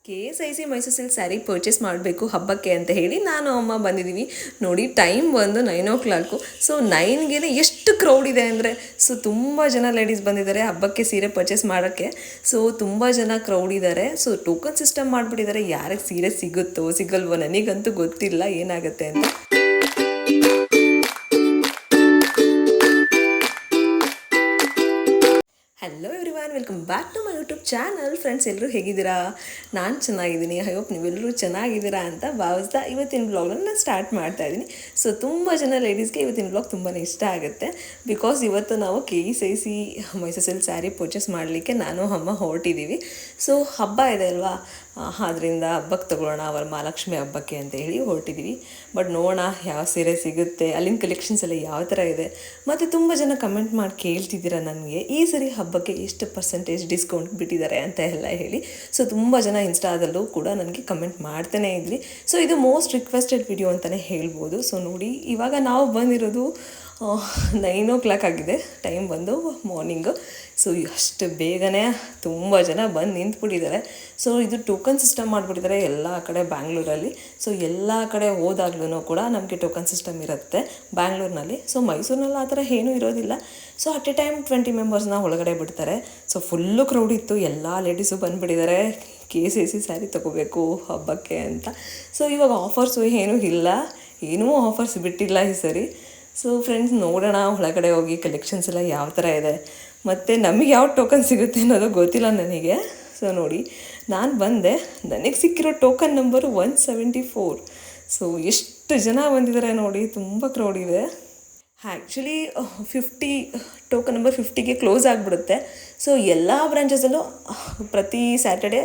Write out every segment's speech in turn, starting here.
KSIC Mysuru silk sari purchase ಮಾಡಬೇಕು ಹಬ್ಬಕ್ಕೆ ಅಂತ ಹೇಳಿ ನಾನು ಅಮ್ಮ ಬಂದಿದ್ದೀವಿ. ನೋಡಿ ಟೈಮ್ ಬಂದು 9 o'clock. ಸೊ 9ಗೆ ಎಷ್ಟು ಕ್ರೌಡ್ ಇದೆ ಅಂದರೆ, ಸೊ ತುಂಬ ಜನ ಲೇಡೀಸ್ ಬಂದಿದ್ದಾರೆ ಹಬ್ಬಕ್ಕೆ ಸೀರೆ ಪರ್ಚೇಸ್ ಮಾಡೋಕ್ಕೆ. ಸೊ ತುಂಬ ಜನ ಕ್ರೌಡ್ ಇದ್ದಾರೆ. ಸೊ ಟೋಕನ್ ಸಿಸ್ಟಮ್ ಮಾಡಿಬಿಟ್ಟಿದ್ದಾರೆ. ಯಾರಿಗೆ ಸೀರೆ ಸಿಗುತ್ತೋ ಸಿಗಲ್ವೋ ನನಗಂತೂ ಗೊತ್ತಿಲ್ಲ ಏನಾಗುತ್ತೆ ಅಂತ. Hello everyone, welcome back to my YouTube channel. Friends, ಎಲ್ಲರೂ ಹೇಗಿದ್ದೀರಾ? ನಾನು ಚೆನ್ನಾಗಿದ್ದೀನಿ. ಐ ಹೋಪ್ ನೀವೆಲ್ಲರೂ ಚೆನ್ನಾಗಿದ್ದೀರಾ ಅಂತ ಭಾವಿಸ್ತಾ ಇವತ್ತಿನ ಬ್ಲಾಗ್ನ ನಾನು ಸ್ಟಾರ್ಟ್ ಮಾಡ್ತಾ ಇದ್ದೀನಿ. ಸೊ ತುಂಬ ಜನ ಲೇಡೀಸ್ಗೆ ಇವತ್ತಿನ ಬ್ಲಾಗ್ ತುಂಬಾ ಇಷ್ಟ ಆಗುತ್ತೆ. ಬಿಕಾಸ್ ಇವತ್ತು ನಾವು KSIC Mysuru silk sari purchase ಮಾಡಲಿಕ್ಕೆ ನಾನು ಅಮ್ಮ ಹೊರಟಿದ್ದೀವಿ. ಸೊ ಹಬ್ಬ ಇದೆ ಅಲ್ವಾ, ಆದ್ದರಿಂದ ಹಬ್ಬಕ್ಕೆ ತೊಗೊಳ್ಳೋಣ ವರಮಹಾಲಕ್ಷ್ಮಿ ಹಬ್ಬಕ್ಕೆ ಅಂತ ಹೇಳಿ ಹೊರಟಿದ್ದೀವಿ. ಬಟ್ ನೋಡೋಣ ಯಾವ ಸೀರೆ ಸಿಗುತ್ತೆ, ಅಲ್ಲಿನ ಕಲೆಕ್ಷನ್ಸ್ ಎಲ್ಲ ಯಾವ ಥರ ಇದೆ. ಮತ್ತು ತುಂಬ ಜನ ಕಮೆಂಟ್ ಮಾಡಿ ಕೇಳ್ತಿದ್ದೀರಾ ನನಗೆ ಈ ಸರಿ ಹಬ್ಬಕ್ಕೆ ಎಷ್ಟು ಪರ್ಸೆಂಟೇಜ್ ಡಿಸ್ಕೌಂಟ್ ಬಿಟ್ಟಿದ್ದಾರೆ ಅಂತ ಎಲ್ಲ ಹೇಳಿ. ಸೊ ತುಂಬ ಜನ ಇನ್ಸ್ಟಾದಲ್ಲೂ ಕೂಡ ನನಗೆ ಕಮೆಂಟ್ ಮಾಡ್ತಾನೇ ಇದ್ರಿ. ಸೊ ಇದು ಮೋಸ್ಟ್ ರಿಕ್ವೆಸ್ಟೆಡ್ ವಿಡಿಯೋ ಅಂತಲೇ ಹೇಳ್ಬೋದು. ಸೊ ನೋಡಿ, ಇವಾಗ ನಾವು ಬಂದಿರೋದು 9 o'clock ಆಗಿದೆ. ಟೈಮ್ ಬಂದು ಮಾರ್ನಿಂಗು. ಸೊ ಅಷ್ಟು ಬೇಗನೆ ತುಂಬ ಜನ ಬಂದು ನಿಂತ್ಬಿಟ್ಟಿದ್ದಾರೆ. ಸೊ ಇದು ಟೋಕನ್ ಸಿಸ್ಟಮ್ ಮಾಡಿಬಿಟ್ಟಿದ್ದಾರೆ ಎಲ್ಲ ಕಡೆ ಬ್ಯಾಂಗ್ಳೂರಲ್ಲಿ. ಸೊ ಎಲ್ಲ ಕಡೆ ಹೋದಾಗ್ಲೂ ಕೂಡ ನಮಗೆ ಟೋಕನ್ ಸಿಸ್ಟಮ್ ಇರುತ್ತೆ ಬ್ಯಾಂಗ್ಳೂರಿನಲ್ಲಿ. ಸೊ ಮೈಸೂರಿನಲ್ಲಿ ಆ ಥರ ಏನೂ ಇರೋದಿಲ್ಲ. ಸೊ ಅಟ್ ಎ ಟೈಮ್ 20 ಮೆಂಬರ್ಸ್ನ ಒಳಗಡೆ ಬಿಡ್ತಾರೆ. ಸೊ ಫುಲ್ಲು ಕ್ರೌಡ್ ಇತ್ತು. ಎಲ್ಲ ಲೇಡೀಸು ಬಂದುಬಿಟ್ಟಿದ್ದಾರೆ KSIC ಸ್ಯಾರಿ ತೊಗೋಬೇಕು ಹಬ್ಬಕ್ಕೆ ಅಂತ. ಸೊ ಇವಾಗ ಆಫರ್ಸು ಏನೂ ಇಲ್ಲ, ಏನೂ ಆಫರ್ಸ್ ಬಿಟ್ಟಿಲ್ಲ ಈ ಸರಿ. ಸೊ ಫ್ರೆಂಡ್ಸ್, ನೋಡೋಣ ಒಳಗಡೆ ಹೋಗಿ ಕಲೆಕ್ಷನ್ಸ್ ಎಲ್ಲ ಯಾವ ಥರ ಇದೆ, ಮತ್ತು ನಮಗೆ ಯಾವ ಟೋಕನ್ ಸಿಗುತ್ತೆ ಅನ್ನೋದು ಗೊತ್ತಿಲ್ಲ ನನಗೆ. ಸೊ ನೋಡಿ, ನಾನು ಬಂದೆ, ನನಗೆ ಸಿಕ್ಕಿರೋ ಟೋಕನ್ ನಂಬರು 174. ಸೊ ಎಷ್ಟು ಜನ ಬಂದಿದ್ದಾರೆ ನೋಡಿ, ತುಂಬ ಕ್ರೌಡ್ ಇದೆ. ಆ್ಯಕ್ಚುಲಿ 50 ಟೋಕನ್ ನಂಬರ್ 50ಗೆ ಕ್ಲೋಸ್ ಆಗಿಬಿಡುತ್ತೆ. ಸೊ ಎಲ್ಲ ಬ್ರಾಂಚಸಲ್ಲೂ ಪ್ರತಿ ಸ್ಯಾಟರ್ಡೆ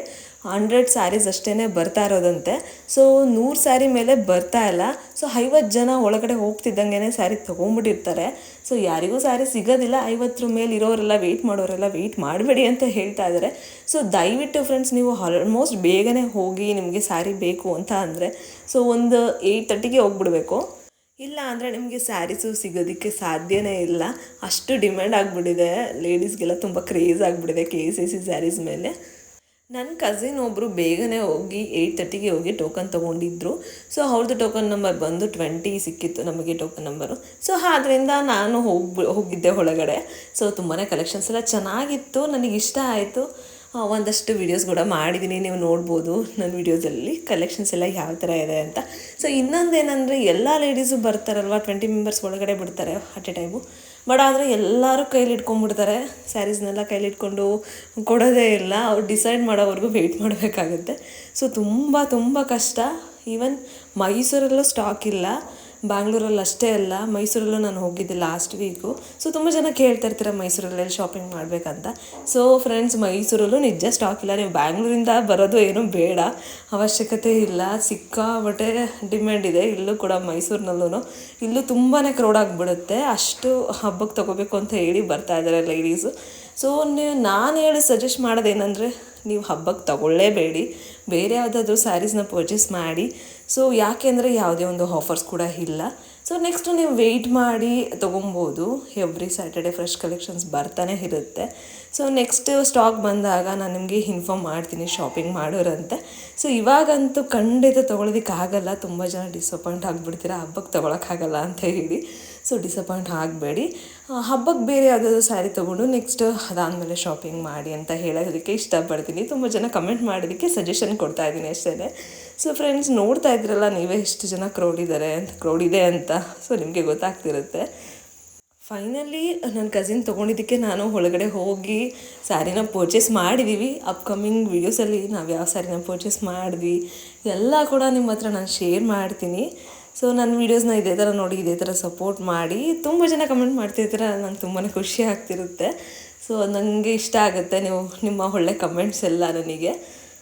100 ಸ್ಯಾರೀಸ್ ಅಷ್ಟೇ ಬರ್ತಾ ಇರೋದಂತೆ. ಸೊ 100 ಸ್ಯಾರಿ ಮೇಲೆ ಬರ್ತಾ ಇಲ್ಲ. ಸೊ 50 ಜನ ಒಳಗಡೆ ಹೋಗ್ತಿದ್ದಂಗೆ ಸ್ಯಾರಿ ತೊಗೊಂಡ್ಬಿಟ್ಟಿರ್ತಾರೆ. ಸೊ ಯಾರಿಗೂ ಸ್ಯಾರಿ ಸಿಗೋದಿಲ್ಲ. 50 ಮೇಲೆ ಇರೋರೆಲ್ಲ ವೆಯ್ಟ್ ಮಾಡೋರೆಲ್ಲ ವೆಯ್ಟ್ ಮಾಡಬೇಡಿ ಅಂತ ಹೇಳ್ತಾ ಇದ್ದಾರೆ. ಸೊ ದಯವಿಟ್ಟು ಫ್ರೆಂಡ್ಸ್, ನೀವು ಆಲ್ಮೋಸ್ಟ್ ಬೇಗನೆ ಹೋಗಿ, ನಿಮಗೆ ಸ್ಯಾರಿ ಬೇಕು ಅಂತ ಅಂದರೆ ಸೊ ಒಂದು 8:30ಗೆ ಹೋಗ್ಬಿಡ್ಬೇಕು. ಇಲ್ಲ ಅಂದರೆ ನಿಮಗೆ ಸ್ಯಾರೀಸು ಸಿಗೋದಕ್ಕೆ ಸಾಧ್ಯನೇ ಇಲ್ಲ. ಅಷ್ಟು ಡಿಮ್ಯಾಂಡ್ ಆಗಿಬಿಟ್ಟಿದೆ. ಲೇಡೀಸ್ಗೆಲ್ಲ ತುಂಬ ಕ್ರೇಜ್ ಆಗಿಬಿಟ್ಟಿದೆ KSIC ಸ್ಯಾರೀಸ್ ಮೇಲೆ. ನನ್ನ ಕಸಿನ್ ಒಬ್ಬರು ಬೇಗನೆ ಹೋಗಿ 8:30ಗೆ ಹೋಗಿ ಟೋಕನ್ ತೊಗೊಂಡಿದ್ರು. ಸೊ ಅವ್ರದ್ದು ಟೋಕನ್ ನಂಬರ್ ಬಂದು 20 ಸಿಕ್ಕಿತ್ತು ನಮಗೆ ಟೋಕನ್ ನಂಬರು. ಸೊ ಆದ್ದರಿಂದ ನಾನು ಹೋಗಿದ್ದೆ ಒಳಗಡೆ. ಸೊ ತುಂಬಾ ಕಲೆಕ್ಷನ್ಸ್ ಎಲ್ಲ ಚೆನ್ನಾಗಿತ್ತು, ನನಗೆ ಇಷ್ಟ ಆಯಿತು. ಒಂದಷ್ಟು ವೀಡಿಯೋಸ್ ಕೂಡ ಮಾಡಿದ್ದೀನಿ, ನೀವು ನೋಡ್ಬೋದು ನನ್ನ ವೀಡಿಯೋಸಲ್ಲಿ ಕಲೆಕ್ಷನ್ಸ್ ಎಲ್ಲ ಯಾವ ಥರ ಇದೆ ಅಂತ. ಸೊ ಇನ್ನೊಂದೇನೆಂದರೆ, ಎಲ್ಲ ಲೇಡೀಸು ಬರ್ತಾರಲ್ವ, 20 ಮೆಂಬರ್ಸ್ ಒಳಗಡೆ ಬಿಡ್ತಾರೆ ಅಟ್ ಎ ಟೈಮು. ಬಟ್ ಆದರೆ ಎಲ್ಲರೂ ಕೈಲಿ ಇಟ್ಕೊಂಡ್ಬಿಡ್ತಾರೆ ಸ್ಯಾರೀಸ್ನೆಲ್ಲ. ಕೈಲಿ ಇಟ್ಕೊಂಡು ಕೊಡೋದೇ ಇಲ್ಲ. ಅವ್ರು ಡಿಸೈಡ್ ಮಾಡೋವರೆಗೂ ವೆಯ್ಟ್ ಮಾಡಬೇಕಾಗುತ್ತೆ. ಸೊ ತುಂಬ ಕಷ್ಟ. ಈವನ್ ಮೈಸೂರಲ್ಲೂ ಸ್ಟಾಕ್ ಇಲ್ಲ, ಬ್ಯಾಂಗ್ಳೂರಲ್ಲಿ ಅಷ್ಟೇ ಅಲ್ಲ, ಮೈಸೂರಲ್ಲೂ ನಾನು ಹೋಗಿದ್ದೆ ಲಾಸ್ಟ್ ವೀಕು. ಸೊ ತುಂಬ ಜನ ಕೇಳ್ತಾ ಇರ್ತೀರ ಮೈಸೂರಲ್ಲಿ ಶಾಪಿಂಗ್ ಮಾಡಬೇಕಂತ. ಸೊ ಫ್ರೆಂಡ್ಸ್, ಮೈಸೂರಲ್ಲೂ ನಿಜ ಸ್ಟಾಕ್ ಇಲ್ಲ. ನೀವು ಬ್ಯಾಂಗ್ಳೂರಿಂದ ಬರೋದು ಏನೂ ಬೇಡ, ಅವಶ್ಯಕತೆ ಇಲ್ಲ. ಸಿಕ್ಕಾಬಟ್ಟೆ ಡಿಮ್ಯಾಂಡ್ ಇದೆ ಇಲ್ಲೂ ಕೂಡ. ಮೈಸೂರಿನಲ್ಲೂ ಇಲ್ಲೂ ತುಂಬಾ ಕ್ರೌಡ್ ಆಗಿಬಿಡುತ್ತೆ. ಅಷ್ಟು ಹಬ್ಬಕ್ಕೆ ತೊಗೋಬೇಕು ಅಂತ ಹೇಳಿ ಬರ್ತಾ ಇದ್ದಾರೆ ಲೇಡೀಸು. ಸೊ ನಾನು ಹೇಳಿ ಸಜೆಸ್ಟ್ ಮಾಡೋದೇನೆಂದರೆ, ನೀವು ಹಬ್ಬಕ್ಕೆ ತೊಗೊಳ್ಳೇಬೇಡಿ, ಬೇರೆ ಯಾವುದಾದ್ರೂ ಸ್ಯಾರೀಸ್ನ ಪರ್ಚೇಸ್ ಮಾಡಿ. ಸೊ ಯಾಕೆಂದರೆ ಯಾವುದೇ ಒಂದು ಆಫರ್ಸ್ ಕೂಡ ಇಲ್ಲ. ಸೊ ನೆಕ್ಸ್ಟು ನೀವು ವೆಯ್ಟ್ ಮಾಡಿ ತೊಗೊಬೋದು. ಎವ್ರಿ ಸ್ಯಾಟರ್ಡೆ ಫ್ರೆಶ್ ಕಲೆಕ್ಷನ್ಸ್ ಬರ್ತಾನೆ ಇರುತ್ತೆ. ಸೊ ನೆಕ್ಸ್ಟ್ ಸ್ಟಾಕ್ ಬಂದಾಗ ನಾನು ನಿಮಗೆ ಇನ್ಫಾರ್ಮ್ ಮಾಡ್ತೀನಿ ಶಾಪಿಂಗ್ ಮಾಡೋರಂತೆ. ಸೊ ಇವಾಗಂತೂ ಖಂಡಿತ ತೊಗೊಳೋದಕ್ಕಾಗಲ್ಲ. ತುಂಬ ಜನ ಡಿಸಪಾಯಿಂಟ್ ಆಗಿಬಿಡ್ತೀರಾ ಹಬ್ಬಕ್ಕೆ ತೊಗೊಳಕ್ಕಾಗಲ್ಲ ಅಂತ ಹೇಳಿ. ಸೊ ಡಿಸಪಾಯಿಂಟ್ ಆಗಬೇಡಿ. ಹಬ್ಬಕ್ಕೆ ಬೇರೆ ಯಾವುದಾದ್ರು ಸ್ಯಾರಿ ತೊಗೊಂಡು ನೆಕ್ಸ್ಟ್ ಅದಾದಮೇಲೆ ಶಾಪಿಂಗ್ ಮಾಡಿ ಅಂತ ಹೇಳೋದಕ್ಕೆ ಇಷ್ಟಪಡ್ತೀನಿ. ತುಂಬ ಜನ ಕಮೆಂಟ್ ಮಾಡೋದಕ್ಕೆ ಸಜೆಷನ್ ಕೊಡ್ತಾ ಇದ್ದೀನಿ ಅಷ್ಟೇ. ಸೊ ಫ್ರೆಂಡ್ಸ್, ನೋಡ್ತಾ ಇದ್ರಲ್ಲ ನೀವೇ ಎಷ್ಟು ಜನ ಕ್ರೌಡ್ ಇದೆ ಅಂತ. ಸೊ ನಿಮಗೆ ಗೊತ್ತಾಗ್ತಿರುತ್ತೆ. ಫೈನಲಿ ನನ್ನ ಕಸಿನ್ ತೊಗೊಂಡಿದ್ದಕ್ಕೆ ನಾನು ಒಳಗಡೆ ಹೋಗಿ ಸ್ಯಾರಿನ ಪರ್ಚೇಸ್ ಮಾಡಿದ್ದೀವಿ. ಅಪ್ಕಮಿಂಗ್ ವೀಡಿಯೋಸಲ್ಲಿ ನಾವು ಯಾವ ಸ್ಯಾರಿನ ಪರ್ಚೇಸ್ ಮಾಡಿದ್ವಿ ಎಲ್ಲ ಕೂಡ ನಿಮ್ಮ ಹತ್ರ ನಾನು ಶೇರ್ ಮಾಡ್ತೀನಿ. ಸೊ ನನ್ನ ವೀಡಿಯೋಸ್ನ ಇದೇ ಥರ ನೋಡಿ, ಇದೇ ಥರ ಸಪೋರ್ಟ್ ಮಾಡಿ. ತುಂಬ ಜನ ಕಮೆಂಟ್ ಮಾಡ್ತಿರ್ತೀರ, ನಂಗೆ ತುಂಬಾ ಖುಷಿ ಆಗ್ತಿರುತ್ತೆ. ಸೊ ನನಗೆ ಇಷ್ಟ ಆಗುತ್ತೆ ನಿಮ್ಮ ಒಳ್ಳೆ ಕಮೆಂಟ್ಸ್ ಎಲ್ಲ ನನಗೆ.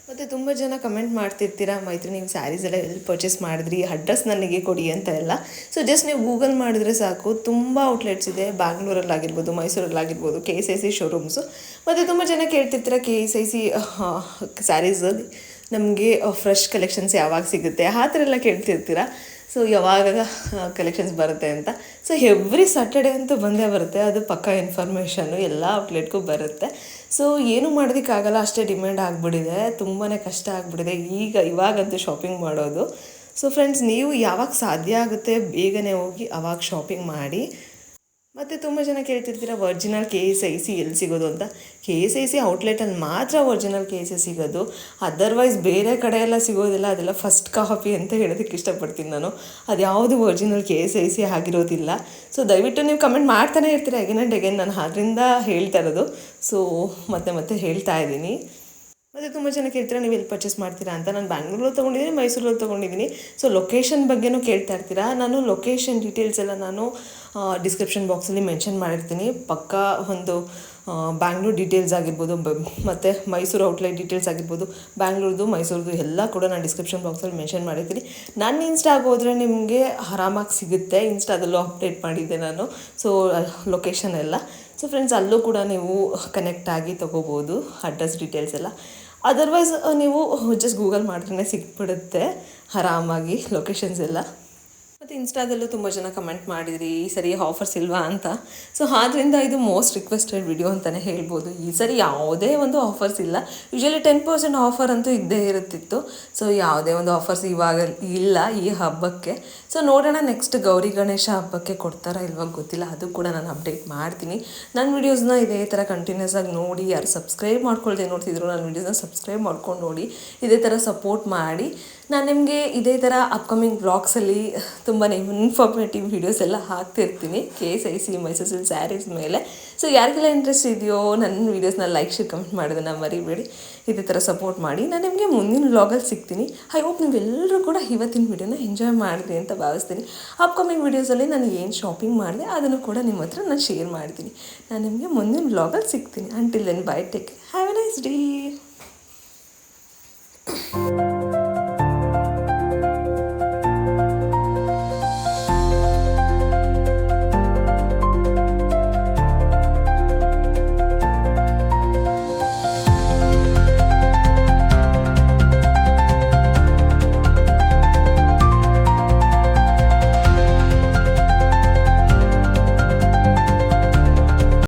ಮತ್ತು ತುಂಬ ಜನ ಕಮೆಂಟ್ ಮಾಡ್ತಿರ್ತೀರ, ಮೈತ್ರಿ ನೀವು ಸ್ಯಾರೀಸ್ ಎಲ್ಲ ಎಲ್ಲಿ ಪರ್ಚೇಸ್ ಮಾಡಿದ್ರಿ, ಅಡ್ರೆಸ್ ನನಗೆ ಕೊಡಿ ಅಂತ ಎಲ್ಲ. ಸೊ ಜಸ್ಟ್ ನೀವು ಗೂಗಲ್ ಮಾಡಿದ್ರೆ ಸಾಕು, ತುಂಬ ಔಟ್ಲೆಟ್ಸ್ ಇದೆ ಬ್ಯಾಂಗ್ಳೂರಲ್ಲಾಗಿರ್ಬೋದು, ಮೈಸೂರಲ್ಲಾಗಿರ್ಬೋದು, KSIC ಶೋರೂಮ್ಸು. ಮತ್ತು ತುಂಬ ಜನ ಕೇಳ್ತಿರ್ತೀರ KSIC ಸ್ಯಾರೀಸಲ್ಲಿ ನಮಗೆ ಫ್ರೆಶ್ ಕಲೆಕ್ಷನ್ಸ್ ಯಾವಾಗ ಸಿಗುತ್ತೆ ಆ ಥರ ಎಲ್ಲ ಕೇಳ್ತಿರ್ತೀರ. ಸೊ ಯಾವಾಗ ಕಲೆಕ್ಷನ್ಸ್ ಬರುತ್ತೆ ಅಂತ. ಸೊ ಎವ್ರಿ ಸ್ಯಾಟರ್ಡೆ ಅಂತೂ ಬಂದೇ ಬರುತ್ತೆ, ಅದು ಪಕ್ಕಾ ಇನ್ಫಾರ್ಮೇಷನ್ನು ಎಲ್ಲ ಔಟ್ಲೆಟ್ಗೂ ಬರುತ್ತೆ. ಸೊ ಏನೂ ಮಾಡೋದಕ್ಕಾಗಲ್ಲ, ಅಷ್ಟೇ ಡಿಮ್ಯಾಂಡ್ ಆಗಿಬಿಟ್ಟಿದೆ, ತುಂಬಾ ಕಷ್ಟ ಆಗಿಬಿಟ್ಟಿದೆ ಇವಾಗಂತೂ ಶಾಪಿಂಗ್ ಮಾಡೋದು. ಸೊ ಫ್ರೆಂಡ್ಸ್, ನೀವು ಯಾವಾಗ ಸಾಧ್ಯ ಆಗುತ್ತೆ ಬೇಗನೆ ಹೋಗಿ ಅವಾಗ ಶಾಪಿಂಗ್ ಮಾಡಿ. ಮತ್ತು ತುಂಬ ಜನ ಕೇಳ್ತಿರ್ತೀರ ಒರಿಜಿನಲ್ KSIC ಎಲ್ಲಿ ಸಿಗೋದು ಅಂತ. KSIC ಔಟ್ಲೆಟಲ್ಲಿ ಮಾತ್ರ ಒರಿಜಿನಲ್ KSIC ಸಿಗೋದು, ಅದರ್ವೈಸ್ ಬೇರೆ ಕಡೆ ಎಲ್ಲ ಸಿಗೋದಿಲ್ಲ. ಅದೆಲ್ಲ ಫಸ್ಟ್ ಕಾಪಿ ಅಂತ ಹೇಳೋದಕ್ಕೆ ಇಷ್ಟಪಡ್ತೀನಿ ನಾನು. ಅದು ಯಾವುದು ಒರಿಜಿನಲ್ KSIC ಆಗಿರೋದಿಲ್ಲ. ಸೊ ದಯವಿಟ್ಟು ನೀವು ಕಮೆಂಟ್ ಮಾಡ್ತಾನೆ ಇರ್ತೀರ ಅಗೇನ್ ಆ್ಯಂಡ್ ಅಗೇನ್, ನಾನು ಅದರಿಂದ ಹೇಳ್ತಾ ಇರೋದು. ಸೊ ಮತ್ತೆ ಹೇಳ್ತಾ ಇದ್ದೀನಿ. ಮತ್ತು ತುಂಬ ಜನ ಕೇಳ್ತೀರಾ ನೀವು ಎಲ್ಲಿ ಪರ್ಚೇಸ್ ಮಾಡ್ತೀರಾ ಅಂತ. ನಾನು ಬ್ಯಾಂಗ್ಳೂರಲ್ಲಿ ತೊಗೊಂಡಿದ್ದೀನಿ, ಮೈಸೂರಲ್ಲಿ ತೊಗೊಂಡಿದ್ದೀನಿ. ಸೊ ಲೊಕೇಶನ್ ಬಗ್ಗೆನೂ ಕೇಳ್ತಾ ಇರ್ತೀರಾ. ನಾನು ಲೊಕೇಶನ್ ಡೀಟೇಲ್ಸ್ ಎಲ್ಲ ನಾನು ಡಿಸ್ಕ್ರಿಪ್ಷನ್ ಬಾಕ್ಸಲ್ಲಿ ಮೆನ್ಷನ್ ಮಾಡಿರ್ತೀನಿ. ಪಕ್ಕಾ ಒಂದು ಬ್ಯಾಂಗ್ಳೂರು ಡೀಟೇಲ್ಸ್ ಆಗಿರ್ಬೋದು, ಮತ್ತು ಮೈಸೂರು ಔಟ್ಲೆಟ್ ಡೀಟೇಲ್ಸ್ ಆಗಿರ್ಬೋದು, ಬ್ಯಾಂಗ್ಳೂರ್ದು ಮೈಸೂರದು ಎಲ್ಲ ಕೂಡ ನಾನು ಡಿಸ್ಕ್ರಿಪ್ಷನ್ ಬಾಕ್ಸಲ್ಲಿ ಮೆನ್ಷನ್ ಮಾಡಿರ್ತೀನಿ. ನನ್ನ ಇನ್ಸ್ಟಾಗೆ ಹೋದರೆ ನಿಮಗೆ ಆರಾಮಾಗಿ ಸಿಗುತ್ತೆ. ಇನ್ಸ್ಟಾದಲ್ಲೂ ಅಪ್ಡೇಟ್ ಮಾಡಿದ್ದೆ ನಾನು, ಸೊ ಲೊಕೇಶನ್ ಎಲ್ಲ. ಸೊ ಫ್ರೆಂಡ್ಸ್, ಅಲ್ಲೂ ಕೂಡ ನೀವು ಕನೆಕ್ಟ್ ಆಗಿ ತೊಗೋಬೋದು ಅಡ್ರೆಸ್ ಡೀಟೇಲ್ಸ್ ಎಲ್ಲ. ಅದರ್ವೈಸ್ ನೀವು ಜಸ್ಟ್ ಗೂಗಲ್ ಮಾಡಿದ್ರೆ ಸಿಕ್ಬಿಡುತ್ತೆ ಆರಾಮಾಗಿ ಲೊಕೇಶನ್ಸ್ ಎಲ್ಲ. ಮತ್ತು ಇನ್ಸ್ಟಾದಲ್ಲೂ ತುಂಬ ಜನ ಕಮೆಂಟ್ ಮಾಡಿದ್ರಿ ಈ ಸರಿ ಆಫರ್ಸ್ ಇಲ್ವಾ ಅಂತ. ಸೊ ಆದ್ದರಿಂದ ಇದು ಮೋಸ್ಟ್ ರಿಕ್ವೆಸ್ಟೆಡ್ ವಿಡಿಯೋ ಅಂತಲೇ ಹೇಳ್ಬೋದು. ಈ ಸರಿ ಯಾವುದೇ ಒಂದು ಆಫರ್ಸ್ ಇಲ್ಲ. ಯೂಶ್ವಲಿ 10% ಆಫರ್ ಅಂತೂ ಇದ್ದೇ ಇರುತ್ತಿತ್ತು. ಸೊ ಯಾವುದೇ ಒಂದು ಆಫರ್ಸ್ ಇವಾಗ ಇಲ್ಲ ಈ ಹಬ್ಬಕ್ಕೆ. ಸೊ ನೋಡೋಣ ನೆಕ್ಸ್ಟ್ ಗೌರಿ ಗಣೇಶ ಹಬ್ಬಕ್ಕೆ ಕೊಡ್ತಾರಾ ಇಲ್ವಾಗ ಗೊತ್ತಿಲ್ಲ, ಅದು ಕೂಡ ನಾನು ಅಪ್ಡೇಟ್ ಮಾಡ್ತೀನಿ. ನನ್ನ ವೀಡಿಯೋಸ್ನ ಇದೇ ಥರ ಕಂಟಿನ್ಯೂಸ್ ಆಗಿ ನೋಡಿ, ಯಾರು ಸಬ್ಸ್ಕ್ರೈಬ್ ಮಾಡ್ಕೊಳ್ದೆ ನೋಡ್ತಿದ್ರು ನನ್ನ ವೀಡಿಯೋಸ್ನ ಸಬ್ಸ್ಕ್ರೈಬ್ ಮಾಡ್ಕೊಂಡು ನೋಡಿ, ಇದೇ ಥರ ಸಪೋರ್ಟ್ ಮಾಡಿ. ನಾನು ನಿಮಗೆ ಇದೇ ಥರ ಅಪ್ಕಮಿಂಗ್ ಬ್ಲಾಗ್ಸಲ್ಲಿ ತುಂಬಾ ಇನ್ಫಾರ್ಮೇಟಿವ್ ವೀಡಿಯೋಸ್ ಎಲ್ಲ ಹಾಕ್ತಿರ್ತೀನಿ KSIC ಮೈಸೂರು ಸಿಲ್ಕ್ ಸ್ಯಾರೀಸ್ ಮೇಲೆ. ಸೊ ಯಾರಿಗೆಲ್ಲ ಇಂಟ್ರೆಸ್ಟ್ ಇದೆಯೋ ನನ್ನ ವೀಡಿಯೋಸ್ನ ಲೈಕ್ ಶೇರ್ ಕಮೆಂಟ್ ಮಾಡೋದನ್ನು ಮರಿಬೇಡಿ. ಇದೇ ಥರ ಸಪೋರ್ಟ್ ಮಾಡಿ. ನಾನು ನಿಮಗೆ ಮುಂದಿನ ವ್ಲಾಗಲ್ಲಿ ಸಿಗ್ತೀನಿ. ಐ ಹೋಪ್ ನೀವೆಲ್ಲರೂ ಕೂಡ ಇವತ್ತಿನ ವೀಡಿಯೋನ ಎಂಜಾಯ್ ಮಾಡಿದ್ರಿ ಅಂತ ಭಾವಿಸ್ತೀನಿ. ಅಪ್ಕಮಿಂಗ್ ವೀಡಿಯೋಸಲ್ಲಿ ನಾನು ಏನು ಶಾಪಿಂಗ್ ಮಾಡಿದೆ ಅದನ್ನು ಕೂಡ ನಿಮ್ಮ ಹತ್ರ ನಾನು ಶೇರ್ ಮಾಡ್ತೀನಿ. ನಾನು ನಿಮಗೆ ಮುಂದಿನ ವ್ಲಾಗಲ್ಲಿ ಸಿಗ್ತೀನಿ. Until then bye, take care, have a nice day.